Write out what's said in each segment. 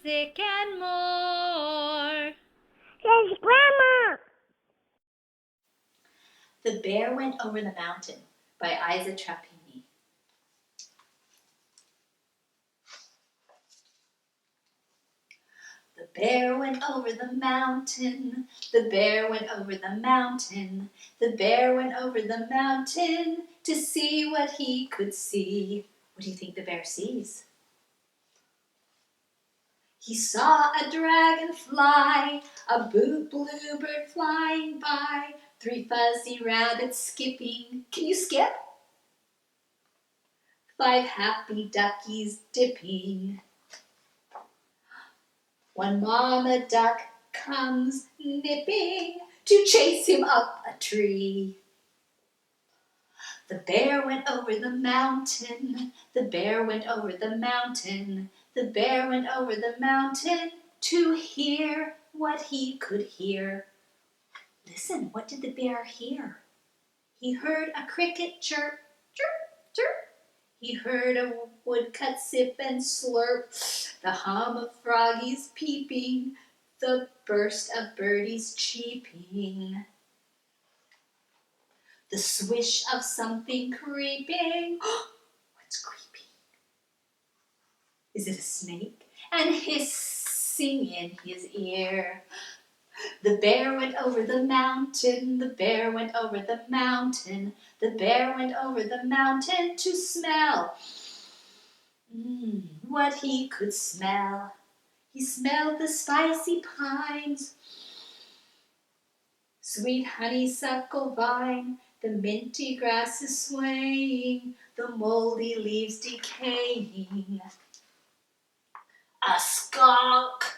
Muisc-N-More. Yes, Grandma. The Bear Went Over the Mountain by Iza Trapani. The bear went over the mountain, the bear went over the mountain, the bear went over the mountain to see what he could see. What do you think the bear sees? He saw a dragon fly, a bluebird flying by, 3 fuzzy rabbits skipping. Can you skip? 5 happy duckies dipping. 1 mama duck comes nipping to chase him up a tree. The bear went over the mountain, the bear went over the mountain, the bear went over the mountain to hear what he could hear. Listen, what did the bear hear? He heard a cricket chirp, chirp, chirp. He heard a woodcut sip and slurp, the hum of froggies peeping, the burst of birdies cheeping, the swish of something creeping. What's creeping? Is it a snake? And hissing in his ear. The bear went over the mountain, the bear went over the mountain, the bear went over the mountain to smell what he could smell. He smelled the spicy pines, sweet honeysuckle vine, the minty grasses swaying, the moldy leaves decaying. A skunk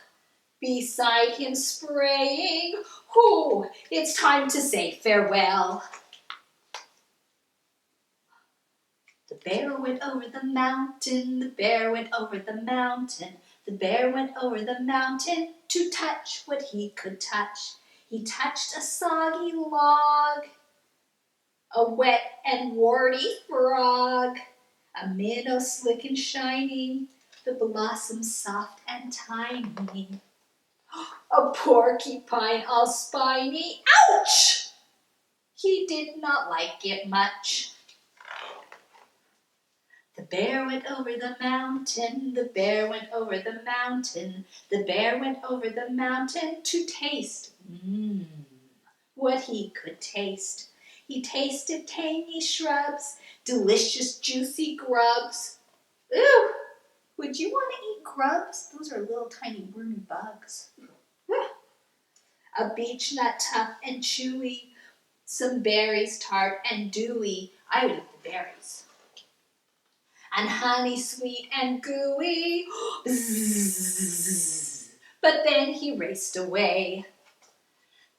beside him spraying. Whoo, it's time to say farewell. The bear went over the mountain, the bear went over the mountain, the bear went over the mountain to touch what he could touch. He touched a soggy log, a wet and warty frog, a minnow slick and shining, the blossoms soft and tiny, a porcupine all spiny. Ouch! He did not like it much. The bear went over the mountain, the bear went over the mountain, the bear went over the mountain to taste what he could taste. He tasted tangy shrubs, delicious juicy grubs. Ooh, would you want to eat grubs? Those are little tiny wormy bugs. A beech nut tough and chewy, some berries tart and dewy. I would eat the berries. And honey sweet and gooey. Bzzz. But then he raced away.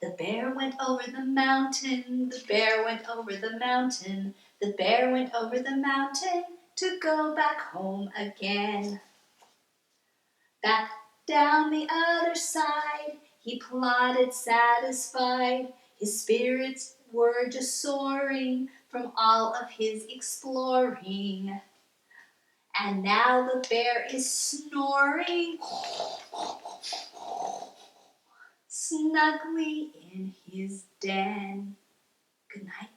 The bear went over the mountain, the bear went over the mountain, the bear went over the mountain to go back home again. Back down the other side, he plodded satisfied. His spirits were just soaring from all of his exploring. And now the bear is snoring snugly in his den. Good night.